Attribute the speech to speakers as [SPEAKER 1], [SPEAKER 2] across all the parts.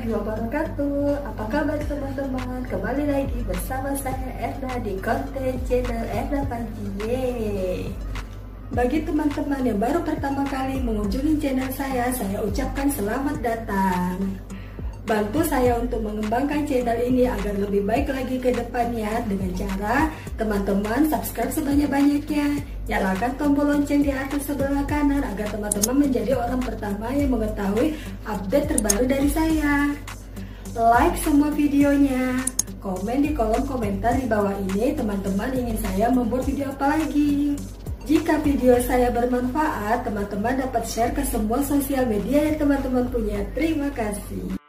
[SPEAKER 1] warahmatullahi wabarakatuh. Apa kabar teman-teman? Kembali lagi bersama saya Erna di konten channel Erna Pagi. Yeay. Bagi teman-teman yang baru pertama kali mengunjungi channel saya ucapkan selamat datang. Bantu saya untuk mengembangkan channel ini agar lebih baik lagi ke depannya dengan cara teman-teman subscribe sebanyak-banyaknya. Nyalakan tombol lonceng di atas sebelah kanan agar teman-teman menjadi orang pertama yang mengetahui update terbaru dari saya. Like semua videonya, komen di kolom komentar di bawah ini teman-teman ingin saya membuat video apa lagi. Jika video saya bermanfaat, teman-teman dapat share ke semua sosial media yang teman-teman punya. Terima kasih.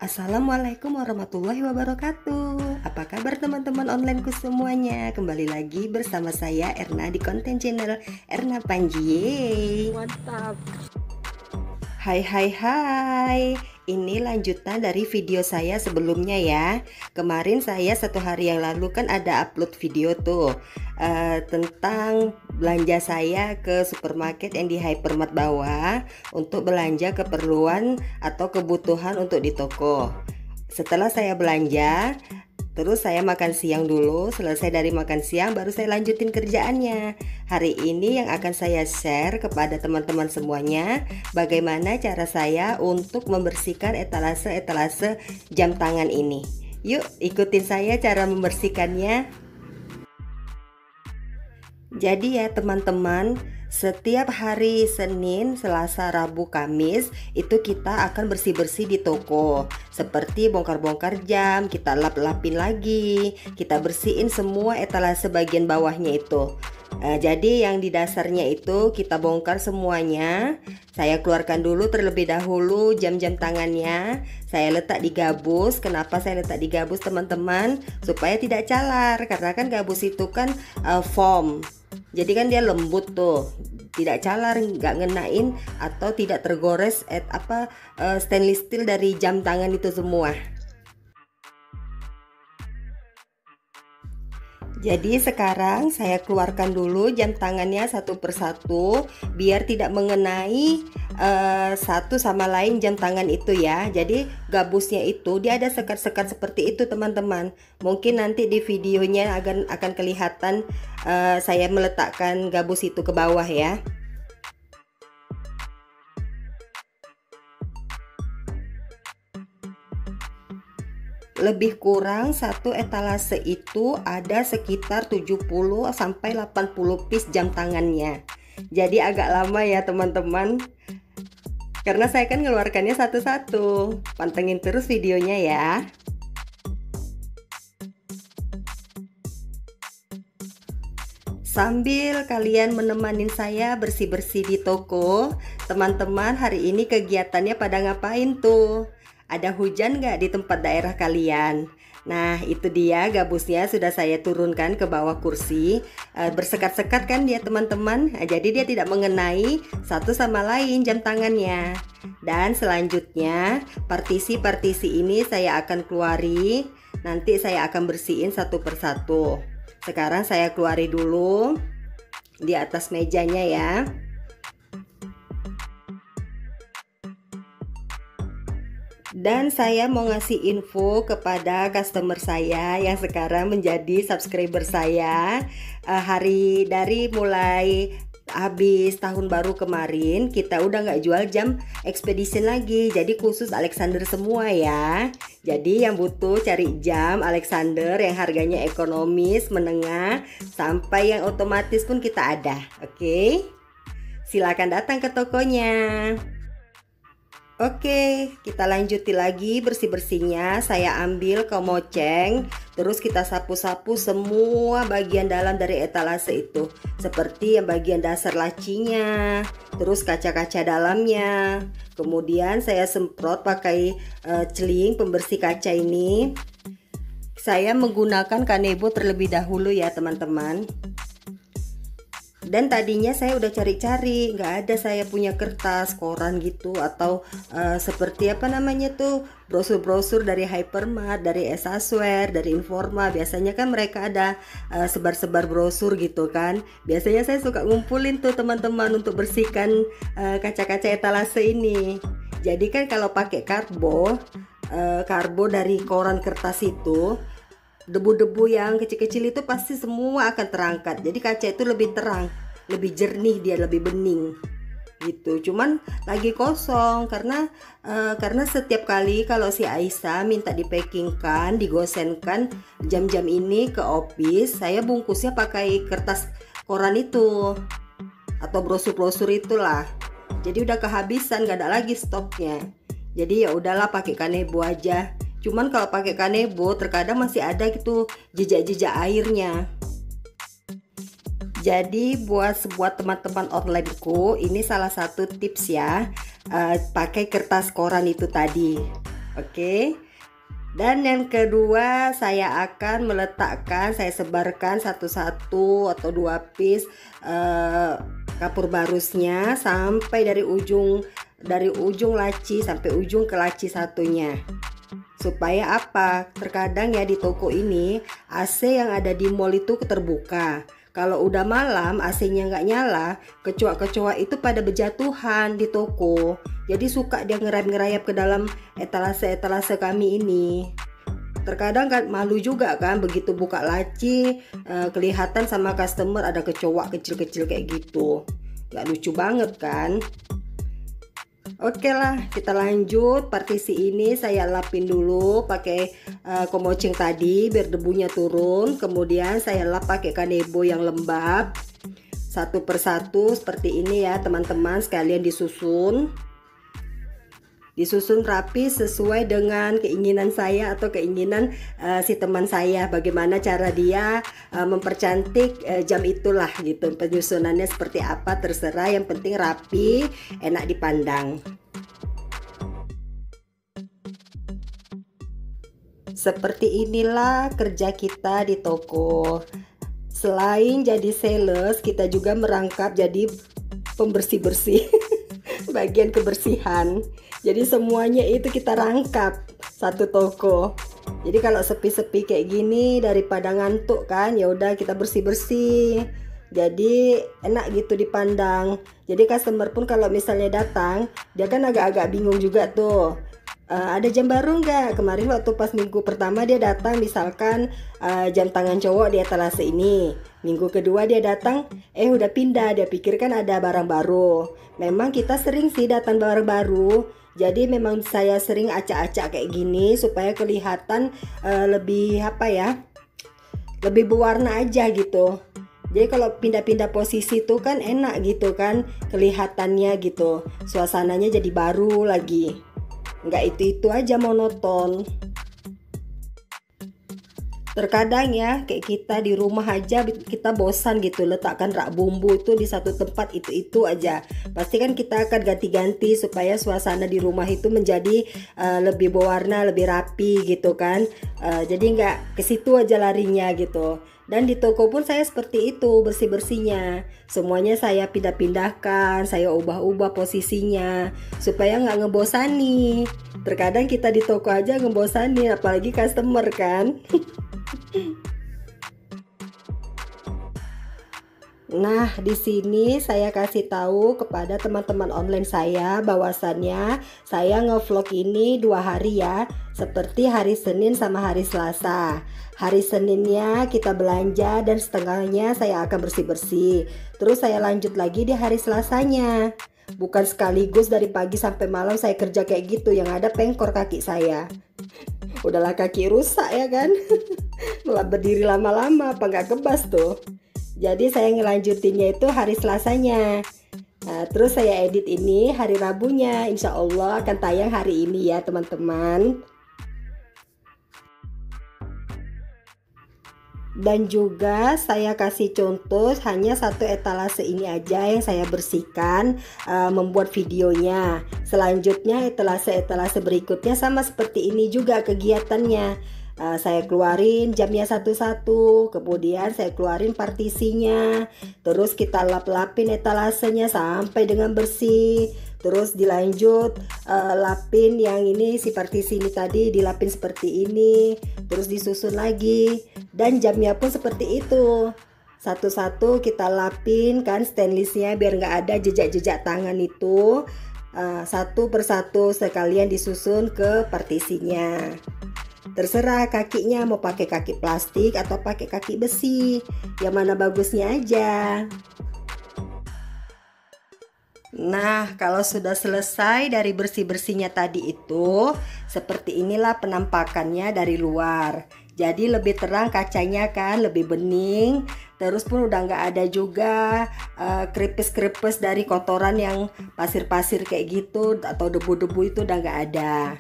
[SPEAKER 2] Assalamualaikum warahmatullahi wabarakatuh. Apa kabar teman-teman onlineku semuanya? Kembali lagi bersama saya Erna di konten channel Erna Panji.
[SPEAKER 1] Mantap.
[SPEAKER 2] Hai. Ini lanjutan dari video saya sebelumnya ya. Kemarin saya 1 hari yang lalu kan ada upload video tuh tentang belanja saya ke supermarket yang di hypermart bawah untuk belanja keperluan atau kebutuhan untuk di toko. Setelah saya belanja, terus saya makan siang dulu. Selesai dari makan siang baru saya lanjutin kerjaannya. Hari ini yang akan saya share kepada teman-teman semuanya bagaimana cara saya untuk membersihkan etalase-etalase jam tangan ini. Yuk ikutin saya cara membersihkannya. Jadi ya teman-teman, setiap hari Senin, Selasa, Rabu, Kamis itu kita akan bersih-bersih di toko. Seperti bongkar-bongkar jam, kita lap-lapin lagi, kita bersihin semua etalase bagian bawahnya itu. Jadi yang di dasarnya itu kita bongkar semuanya. Saya keluarkan dulu terlebih dahulu jam-jam tangannya. Saya letak di gabus. Kenapa saya letak di gabus teman-teman? Supaya tidak calar. Karena kan gabus itu kan foam. Jadi kan dia lembut tuh, tidak calar, nggak ngenain atau tidak tergores stainless steel dari jam tangan itu semua. Jadi sekarang saya keluarkan dulu jam tangannya satu persatu biar tidak mengenai satu sama lain jam tangan itu ya. Jadi gabusnya itu dia ada sekat-sekat seperti itu teman-teman. Mungkin nanti di videonya akan kelihatan saya meletakkan gabus itu ke bawah ya. Lebih kurang satu etalase itu ada sekitar 70 sampai 80 piece jam tangannya. Jadi agak lama ya teman-teman. Karena saya kan ngeluarkannya satu-satu. Pantengin terus videonya ya. Sambil kalian menemanin saya bersih-bersih di toko, teman-teman hari ini kegiatannya pada ngapain tuh? Ada hujan nggak di tempat daerah kalian? Nah itu dia gabusnya sudah saya turunkan ke bawah kursi. Bersekat-sekat kan dia teman-teman. Jadi dia tidak mengenai satu sama lain jam tangannya. Dan selanjutnya partisi-partisi ini saya akan keluari. Nanti saya akan bersihin satu persatu. Sekarang saya keluari dulu di atas mejanya ya. Dan saya mau ngasih info kepada customer saya yang sekarang menjadi subscriber saya. Dari mulai habis tahun baru kemarin kita udah nggak jual jam expedition lagi. Jadi khusus Alexander semua ya. Jadi yang butuh cari jam Alexander yang harganya ekonomis, menengah, sampai yang otomatis pun kita ada. Oke? Silakan datang ke tokonya. Oke, kita lanjutin lagi bersih-bersihnya. Saya ambil kemoceng, terus kita sapu-sapu semua bagian dalam dari etalase itu. Seperti yang bagian dasar lacinya, terus kaca-kaca dalamnya. Kemudian saya semprot pakai celing pembersih kaca ini. Saya menggunakan kanebo terlebih dahulu ya teman-teman. Dan tadinya saya udah cari-cari, nggak ada saya punya kertas, koran gitu, atau seperti apa namanya tuh, brosur-brosur dari Hypermart, dari Esasware, dari Informa. Biasanya kan mereka ada sebar-sebar brosur gitu kan. Biasanya saya suka ngumpulin tuh teman-teman untuk bersihkan kaca-kaca etalase ini. Jadi kan kalau pakai karbo, karbo dari koran kertas itu, debu-debu yang kecil-kecil itu pasti semua akan terangkat. Jadi kaca itu lebih terang, lebih jernih, dia lebih bening gitu. Cuman lagi kosong karena setiap kali kalau si Aisyah minta dipackingkan, digosenkan jam-jam ini ke office, saya bungkusnya pakai kertas koran itu atau brosur-brosur itulah. Jadi udah kehabisan, gak ada lagi stoknya. Jadi ya udahlah pakai kanebo aja. Cuman kalau pakai kanebo terkadang masih ada gitu jejak-jejak airnya. Jadi buat teman-teman onlineku, ini salah satu tips ya, pakai kertas koran itu tadi. Oke. Dan yang kedua, saya akan meletakkan, saya sebarkan satu-satu atau 2 piece kapur barusnya sampai dari ujung laci sampai ujung ke laci satunya. Supaya apa? Terkadang ya di toko ini AC yang ada di mall itu terbuka. Kalau udah malam AC-nya nggak nyala, kecoa-kecoa itu pada berjatuhan di toko. Jadi suka dia ngerayap-ngerayap ke dalam etalase-etalase kami ini. Terkadang kan malu juga kan begitu buka laci, kelihatan sama customer ada kecoa kecil-kecil kayak gitu. Nggak lucu banget kan? Oke lah, kita lanjut. Partisi ini saya lapin dulu pakai komoceng tadi biar debunya turun. Kemudian saya lap pakai kanebo yang lembab. Satu persatu seperti ini ya teman-teman sekalian disusun. Disusun rapi sesuai dengan keinginan saya atau keinginan si teman saya. Bagaimana cara dia mempercantik jam itulah gitu. Penyusunannya seperti apa terserah, yang penting rapi, enak dipandang. Seperti inilah kerja kita di toko. Selain jadi sales, kita juga merangkap jadi pembersih-bersih bagian kebersihan. Jadi semuanya itu kita rangkap satu toko. Jadi kalau sepi-sepi kayak gini daripada ngantuk kan, ya udah kita bersih-bersih. Jadi enak gitu dipandang. Jadi customer pun kalau misalnya datang, dia kan agak-agak bingung juga tuh. Ada jam baru nggak? Kemarin waktu pas minggu pertama dia datang misalkan jam tangan cowok di etalase ini. Minggu kedua dia datang, udah pindah, dia pikir kan ada barang baru. Memang kita sering sih datang barang baru. Jadi memang saya sering acak-acak kayak gini supaya kelihatan lebih lebih berwarna aja gitu. Jadi kalau pindah-pindah posisi tuh kan enak gitu kan, kelihatannya gitu. Suasananya jadi baru lagi. Nggak itu aja monoton. Terkadang ya kayak kita di rumah aja kita bosan gitu letakkan rak bumbu itu di satu tempat itu aja. Pasti kan kita akan ganti-ganti supaya suasana di rumah itu menjadi lebih berwarna, lebih rapi gitu kan. Jadi nggak ke situ aja larinya gitu. Dan di toko pun saya seperti itu bersih-bersihnya. Semuanya saya pindah-pindahkan, saya ubah-ubah posisinya supaya nggak ngebosani. Terkadang kita di toko aja ngebosani, apalagi customer kan. Nah, di sini saya kasih tahu kepada teman-teman online saya bahwasannya saya ngevlog ini 2 hari ya, seperti hari Senin sama hari Selasa. Hari Seninnya kita belanja dan setengahnya saya akan bersih-bersih. Terus saya lanjut lagi di hari Selasanya. Bukan sekaligus dari pagi sampai malam saya kerja kayak gitu, yang ada pengkor kaki saya. Udahlah kaki rusak ya kan. Malah berdiri lama-lama apa nggak kebas tuh. Jadi saya ngelanjutinnya itu hari Selasanya. Nah, terus saya edit ini hari Rabunya. Insya Allah akan tayang hari ini ya teman-teman. Dan juga saya kasih contoh hanya satu etalase ini aja yang saya bersihkan membuat videonya. Selanjutnya etalase-etalase berikutnya sama seperti ini juga kegiatannya. Saya keluarin jamnya satu-satu, kemudian saya keluarin partisinya, terus kita lap-lapin etalasenya sampai dengan bersih. Terus dilanjut lapin yang ini, si partisi ini tadi dilapin seperti ini, terus disusun lagi. Dan jamnya pun seperti itu, satu-satu kita lapin kan stainlessnya biar nggak ada jejak-jejak tangan itu. satu persatu sekalian disusun ke partisinya. Terserah kakinya mau pakai kaki plastik atau pakai kaki besi, yang mana bagusnya aja. Nah, kalau sudah selesai dari bersih-bersihnya tadi itu, seperti inilah penampakannya dari luar. Jadi lebih terang kacanya kan, lebih bening. Terus pun udah nggak ada juga keripes-keripes dari kotoran yang pasir-pasir kayak gitu atau debu-debu, itu udah nggak ada.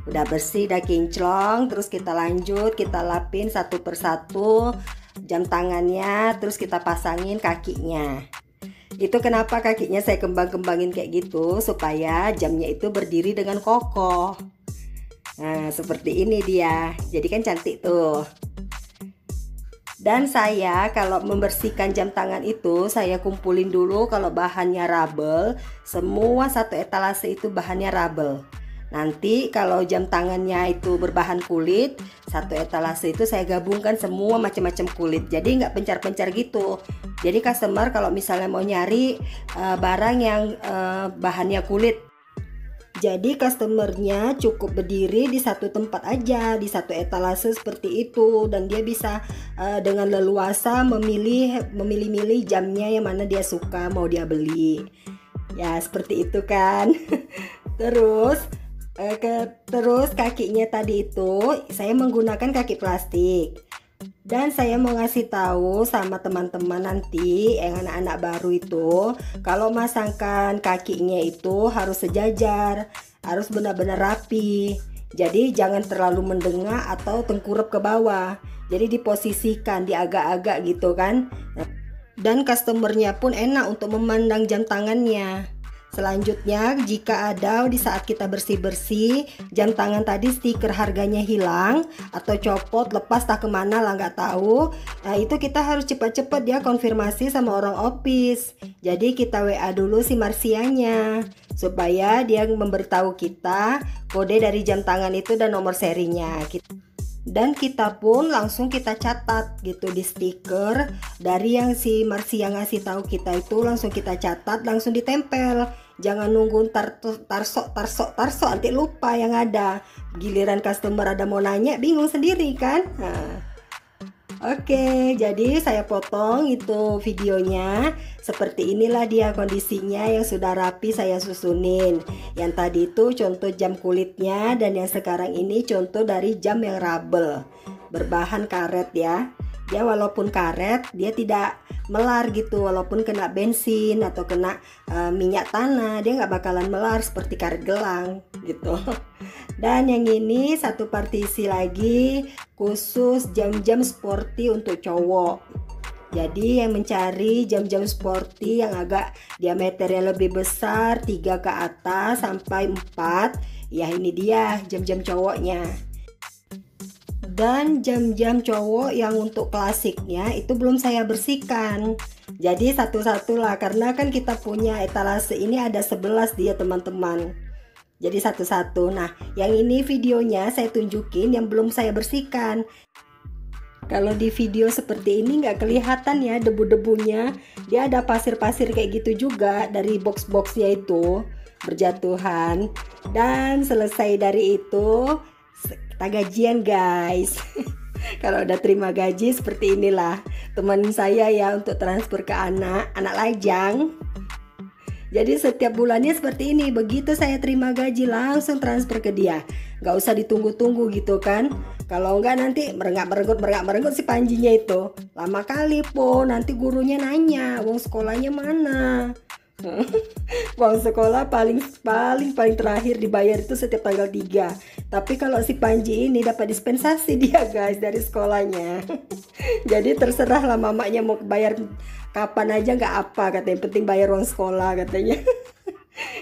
[SPEAKER 2] Udah bersih, udah kinclong. Terus kita lanjut, kita lapin satu persatu jam tangannya, terus kita pasangin kakinya. Itu kenapa kakinya saya kembang-kembangin kayak gitu, supaya jamnya itu berdiri dengan kokoh. Nah, seperti ini dia. Jadi kan cantik tuh. Dan saya kalau membersihkan jam tangan itu, saya kumpulin dulu kalau bahannya rabel. Semua satu etalase itu bahannya rabel. Nanti kalau jam tangannya itu berbahan kulit, satu etalase itu saya gabungkan semua macam-macam kulit. Jadi nggak pencar-pencar gitu. Jadi customer kalau misalnya mau nyari barang yang bahannya kulit, jadi customernya cukup berdiri di satu tempat aja, di satu etalase seperti itu, dan dia bisa dengan leluasa memilih-milih jamnya yang mana dia suka mau dia beli. Ya seperti itu kan. Terus kakinya tadi itu saya menggunakan kaki plastik. Dan saya mau ngasih tahu sama teman-teman nanti yang anak-anak baru itu, kalau masangkan kakinya itu harus sejajar, harus benar-benar rapi. Jadi jangan terlalu mendengak atau tengkurap ke bawah. Jadi diposisikan di agak-agak gitu kan. Dan customernya pun enak untuk memandang jam tangannya. Selanjutnya, jika ada di saat kita bersih-bersih jam tangan tadi stiker harganya hilang atau copot, lepas tak kemana lah nggak tahu, nah itu kita harus cepat-cepat ya konfirmasi sama orang opis. Jadi kita WA dulu si Marsianya supaya dia memberitahu kita kode dari jam tangan itu dan nomor serinya. Dan kita pun langsung kita catat gitu di stiker dari yang si Marsia ngasih tahu kita itu, langsung kita catat, langsung ditempel. Jangan nunggu tarso nanti lupa yang ada. Giliran customer ada mau nanya bingung sendiri kan. Oke, jadi saya potong itu videonya. Seperti inilah dia kondisinya yang sudah rapi saya susunin. Yang tadi itu contoh jam kulitnya, dan yang sekarang ini contoh dari jam yang rabel berbahan karet ya. Dia walaupun karet, dia tidak melar gitu, walaupun kena bensin atau kena minyak tanah, dia nggak bakalan melar seperti karet gelang gitu. Dan yang ini satu partisi lagi khusus jam-jam sporty untuk cowok. Jadi yang mencari jam-jam sporty yang agak diameternya lebih besar, 3 ke atas sampai 4, ya ini dia jam-jam cowoknya. Dan jam-jam cowok yang untuk klasiknya itu belum saya bersihkan. Jadi satu-satu lah, karena kan kita punya etalase ini ada 11 dia teman-teman. Jadi satu-satu. Nah, yang ini videonya saya tunjukin yang belum saya bersihkan. Kalau di video seperti ini nggak kelihatan ya debu-debunya. Dia ada pasir-pasir kayak gitu juga dari box-boxnya itu berjatuhan. Dan selesai dari itu kita gajian guys. Kalau udah terima gaji seperti inilah teman saya ya, untuk transfer ke anak lajang. Jadi setiap bulannya seperti ini. Begitu saya terima gaji langsung transfer ke dia, nggak usah ditunggu-tunggu gitu kan. Kalau enggak nanti merenggut si Panjinya itu lama kali po. Nanti gurunya nanya uang sekolahnya mana. Uang sekolah paling terakhir dibayar itu setiap tanggal 3. Tapi kalau si Panji ini dapat dispensasi dia guys dari sekolahnya. Jadi terserah lah mamanya mau bayar kapan aja nggak apa, katanya, penting bayar uang sekolah katanya.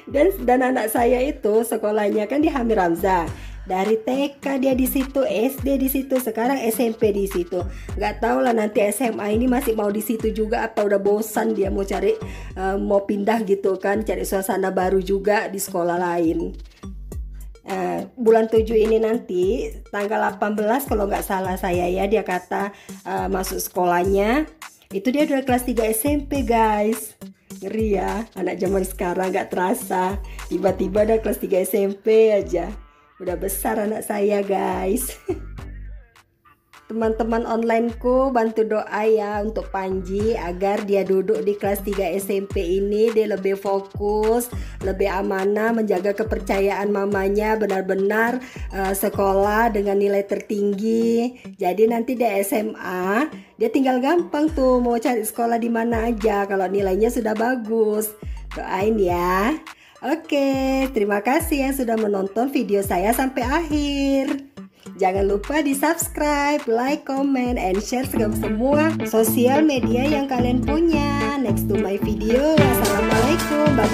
[SPEAKER 2] Dan anak saya itu sekolahnya kan di Hamir Hamzah. Dari TK dia di situ, SD di situ, sekarang SMP di situ. Nggak tahu lah nanti SMA ini masih mau di situ juga apa udah bosan dia mau cari mau pindah gitu kan, cari suasana baru juga di sekolah lain. Bulan 7 ini nanti tanggal 18 kalau nggak salah saya ya, dia kata masuk sekolahnya. Itu dia udah kelas 3 SMP guys. Ngeri ya, anak zaman sekarang gak terasa. Tiba-tiba udah kelas 3 SMP aja. Udah besar anak saya guys. Teman-teman onlineku bantu doa ya untuk Panji agar dia duduk di kelas 3 SMP ini dia lebih fokus, lebih amanah, menjaga kepercayaan mamanya, benar-benar sekolah dengan nilai tertinggi. Jadi nanti di SMA dia tinggal gampang tuh mau cari sekolah di mana aja kalau nilainya sudah bagus. Doain ya. Oke, terima kasih yang sudah menonton video saya sampai akhir. Jangan lupa di subscribe, like, comment, and share semua sosial media yang kalian punya. Next to my video. Wassalamualaikum. Bye-bye.